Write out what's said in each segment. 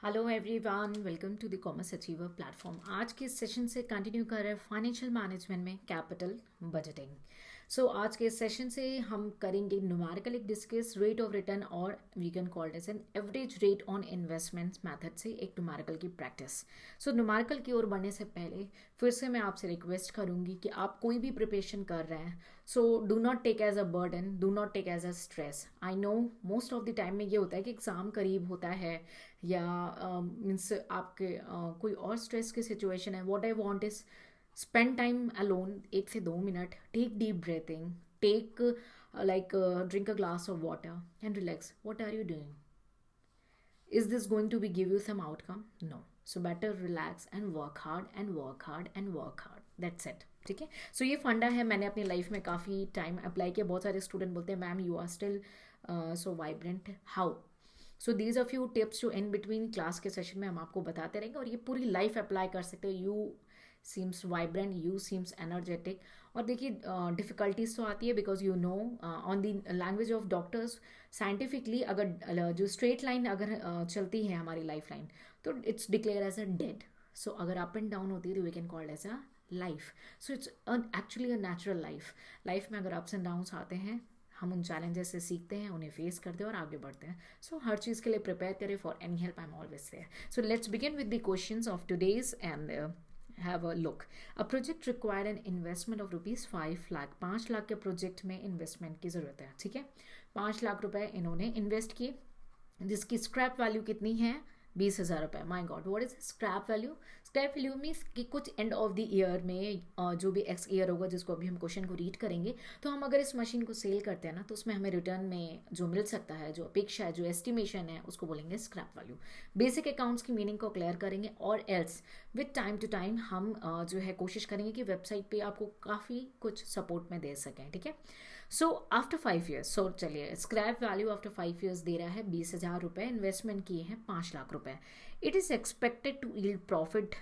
Hello everyone, welcome to the commerce achiever platform. आज के session से कंटिन्यू कर रहे हैं फाइनेंशियल मैनेजमेंट में कैपिटल बजटिंग। आज के सेशन से हम करेंगे न्यूमेरिकल एक डिस्कस रेट ऑफ रिटर्न और we can called as an average rate on investments method से एक न्यूमेरिकल की प्रैक्टिस। न्यूमेरिकल की ओर बढ़ने से पहले फिर से मैं आपसे रिक्वेस्ट करूंगी कि आप कोई भी प्रिपरेशन कर रहे हैं do not take as a burden, do not take as a stress. I know most of the time में ये होता है कि एग्ज़ाम करीब होता है या मीन्स आपके कोई और स्ट्रेस की सिचुएशन है। What I want is spend time alone, 1 से 2 minute, take deep breathing, take like drink a glass of water and relax. What are you doing? is this going to be give you some outcome? No. So better relax and work hard and work hard and work hard. That's it. ठीक है। ये फंडा है, मैंने अपनी life में काफ़ी time apply किया। बहुत सारे स्टूडेंट बोलते हैं ma'am you are still so vibrant, how? These are few tips जो इन बिटवीन क्लास के सेशन में हम आपको बताते रहेंगे और ये पूरी लाइफ अप्लाई कर सकते हो। You seems vibrant, you seems energetic. और देखिए डिफ़िकल्टीज तो आती है because you know on the language of doctors scientifically अगर जो स्ट्रेट लाइन अगर चलती है हमारी लाइफ लाइन तो it's declare as a dead. अगर अप एंड डाउन होती है तो we can called as a life. It's actually a natural life. Life में अगर अप्स एंड डाउन्स आते हैं हम उन चैलेंजेस से सीखते हैं, उन्हें फेस करते हैं और आगे बढ़ते हैं। हर चीज़ के लिए प्रिपेयर करें। For any help I am always there. Let's begin with the questions of today's and have a look. A project required an investment of rupees 5 lakh। 5 lakh के प्रोजेक्ट में इन्वेस्टमेंट की ज़रूरत है। ठीक है, 5 लाख रुपए इन्होंने इन्वेस्ट किए जिसकी स्क्रैप वैल्यू कितनी है? 20,000 रुपये। My god, what is scrap value? Scrap value means कि कुछ एंड ऑफ द ईयर में जो भी एक्स ईयर होगा जिसको अभी हम क्वेश्चन को रीड करेंगे, तो हम अगर इस मशीन को सेल करते हैं ना तो उसमें हमें रिटर्न में जो मिल सकता है, जो अपेक्षा है, जो एस्टिमेशन है, उसको बोलेंगे स्क्रैप वैल्यू। बेसिक अकाउंट्स की मीनिंग को क्लियर करेंगे और else with time to time हम जो है कोशिश करेंगे कि वेबसाइट पे आपको काफ़ी कुछ सपोर्ट में दे सकें। ठीक है, आफ्टर 5 ईयर्स, चलिए scrap value after 5 years they रहा है 20,000 रुपये। इन्वेस्टमेंट किए हैं 5 लाख रुपए। It is expected to yield profit,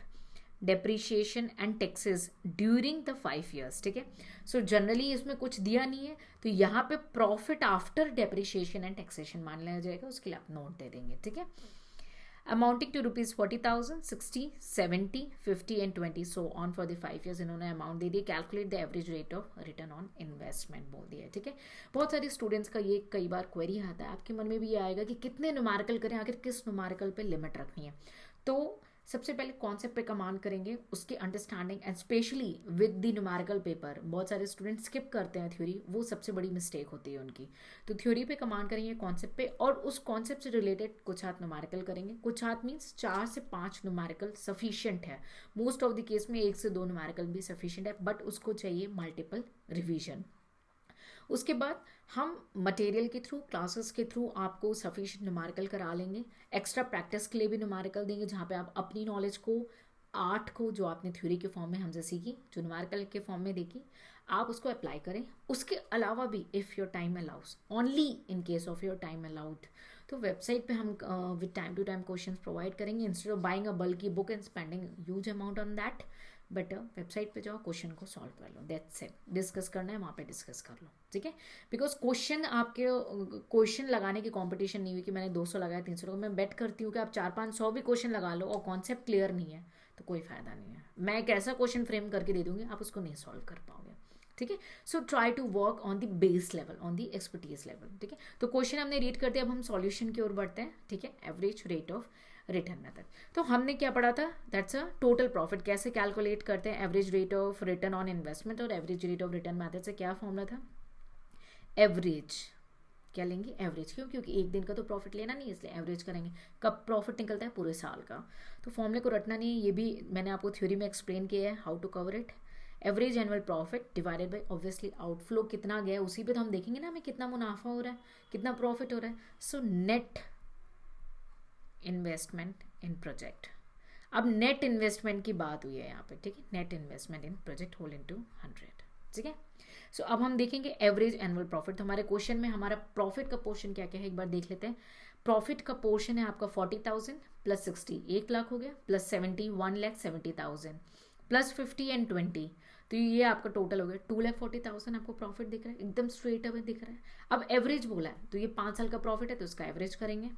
depreciation and taxes during the 5 years. ठीक है, जनरली इसमें कुछ दिया नहीं है तो यहाँ पे profit after depreciation and taxation मान लिया जाएगा, उसके लिए आप नोट दे देंगे। ठीक है, amounting to rupees 40,000, 60, 70, 50 and 20 so on for the 5 years. इन्होंने अमाउंट दे दिए। Calculate the average rate of return on investment बोल दिया है। ठीक है, बहुत सारे स्टूडेंट्स का ये कई बार क्वेरी आता है, आपके मन में भी ये आएगा कि कितने न्यूमेरिकल करें, आखिर किस न्यूमेरिकल पे लिमिट रखनी है। सबसे पहले कॉन्सेप्ट पे कमांड करेंगे, उसकी understanding and specially with the numerical paper. बहुत सारे स्टूडेंट स्किप करते हैं थ्योरी, वो सबसे बड़ी मिस्टेक होती है उनकी। थ्योरी पे कमांड करेंगे कॉन्सेप्ट पे और उस कॉन्सेप्ट से रिलेटेड कुछ हाथ न्यूमेरिकल करेंगे। कुछ हाथ मीन्स 4 से 5 न्यूमेरिकल सफिशियंट है। मोस्ट ऑफ द केस में 1 से 2 न्यूमेरिकल भी सफिशियंट है, बट उसको चाहिए मल्टीपल रिविजन। उसके बाद हम मटेरियल के थ्रू, क्लासेस के थ्रू आपको सफिशिएंट न्यूमेरिकल करा लेंगे। एक्स्ट्रा प्रैक्टिस के लिए भी न्यूमेरिकल देंगे जहाँ पे आप अपनी नॉलेज को, आर्ट को जो आपने थ्योरी के फॉर्म में हमसे सीखी, जो न्यूमेरिकल के फॉर्म में देखी, आप उसको अप्लाई करें। उसके अलावा भी if your time allows, only in case of your time allowed, तो वेबसाइट पे हम with time to time questions provide करेंगे instead of buying a bulky book and spending huge amount on that. Better website पे जाओ, question को solve कर लो। That's it. Discuss करना है वहाँ पे डिस्कस कर लो। ठीक है, बिकॉज क्वेश्चन आपके क्वेश्चन लगाने की कंपटीशन नहीं हुई कि मैंने 200 लगाया 300 लगाया। मैं बेट करती हूँ कि आप 400-500 भी क्वेश्चन लगा लो और कॉन्सेप्ट क्लियर नहीं है तो कोई फायदा नहीं है। मैं एक ऐसा क्वेश्चन फ्रेम करके दे दूंगी, आप उसको नहीं सॉल्व कर पाओगे। ठीक है, try to work on the base level, on the expertise level. ठीक है, क्वेश्चन हमने रीड कर दिया, अब हम सॉल्यूशन की ओर बढ़ते हैं। ठीक है, average rate of return method. हमने क्या पढ़ा था? That's a total profit. कैसे कैलकुलेट करते हैं average rate of return on investment और average rate of return method से क्या फॉर्मूला था? एवरेज। क्या लेंगे? एवरेज। क्यों? क्योंकि एक दिन का तो प्रॉफिट लेना नहीं, इसलिए एवरेज करेंगे। कब प्रॉफिट निकलता है? पूरे साल का। फॉर्मूले को रटना नहीं है, ये भी मैंने आपको थ्योरी में एक्सप्लेन किया है how to cover it. Average annual profit divided by obviously outflow कितना गया उसी पे तो हम देखेंगे ना हमें कितना मुनाफा हो रहा है, कितना प्रॉफिट हो रहा है। Net investment in project. अब नेट इन्वेस्टमेंट की बात हुई है यहाँ पे। ठीक है, net investment in project whole into 100। ठीक है, अब हम देखेंगे एवरेज एनुअल प्रॉफिट। हमारे क्वेश्चन में हमारा प्रॉफिट का पोर्शन क्या क्या है एक बार देख लेते हैं। प्रॉफिट का पोर्शन है आपका 40,000 प्लस 60 1 लाख हो गया, प्लस 70 1,70,000 प्लस 50 एंड 20, तो ये आपका टोटल हो गया 2,40,000 आपको प्रॉफिट दिख रहा है, एकदम स्ट्रेट अवे दिख रहा है। अब एवरेज बोला है तो ये 5 साल का प्रॉफिट है तो इसका एवरेज करेंगे।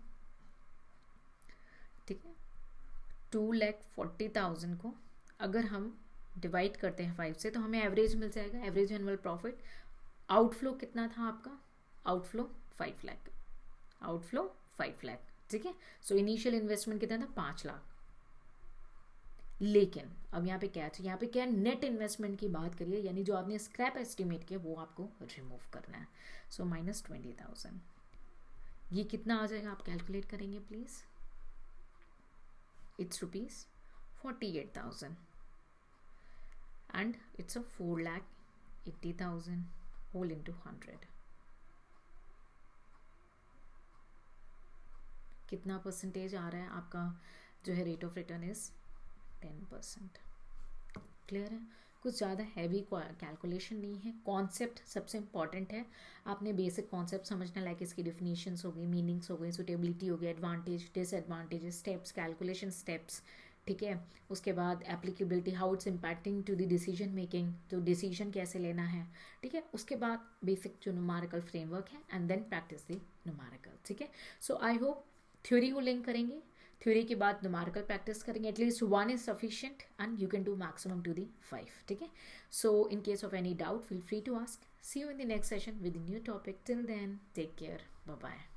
ठीक है, 2,40,000 को अगर हम डिवाइड करते हैं 5 से तो हमें एवरेज मिल जाएगा, एवरेज एनुअल प्रॉफिट। आउटफ्लो कितना था आपका? आउटफ्लो 5 लाख, आउटफ्लो 5 लाख, ठीक है। सो इनिशियल इन्वेस्टमेंट कितना था? 5 लाख। लेकिन अब यहाँ पे यहाँ पे क्या नेट इन्वेस्टमेंट की बात करिए, यानी जो आपने स्क्रैप एस्टिमेट किया वो आपको रिमूव करना है। सो -20,000, ये कितना आ जाएगा? आप कैलकुलेट करेंगे please. It's ₹48,000 and it's a 4,80,000 whole into 100। कितना परसेंटेज आ रहा है आपका जो है rate of return? Is 10%। Clear है? कुछ ज़्यादा हैवी कैलकुलेशन नहीं है, कॉन्सेप्ट सबसे इंपॉर्टेंट है। आपने बेसिक कॉन्सेप्ट समझना, लाइक इसकी डिफिनीशंस हो गई, मीनिंग्स हो गई, सुटेबिलिटी हो गई, advantage disadvantage, steps, calculation steps, ठीक है। उसके बाद applicability, how it's impacting to the decision making, तो डिसीजन कैसे लेना है, ठीक है। उसके बाद बेसिक जो न्यूमेरिकल फ्रेमवर्क है and then practice the numerical, ठीक है। सो आई होप थ्योरी को लिंक करेंगे, थ्योरी के बाद न्यूमेरिकल प्रैक्टिस करेंगे, at least 1 is sufficient and you can do maximum to the 5, ठीक है। So in case of any doubt feel free to ask. See you in the next session with new topic. Till then take care, bye bye.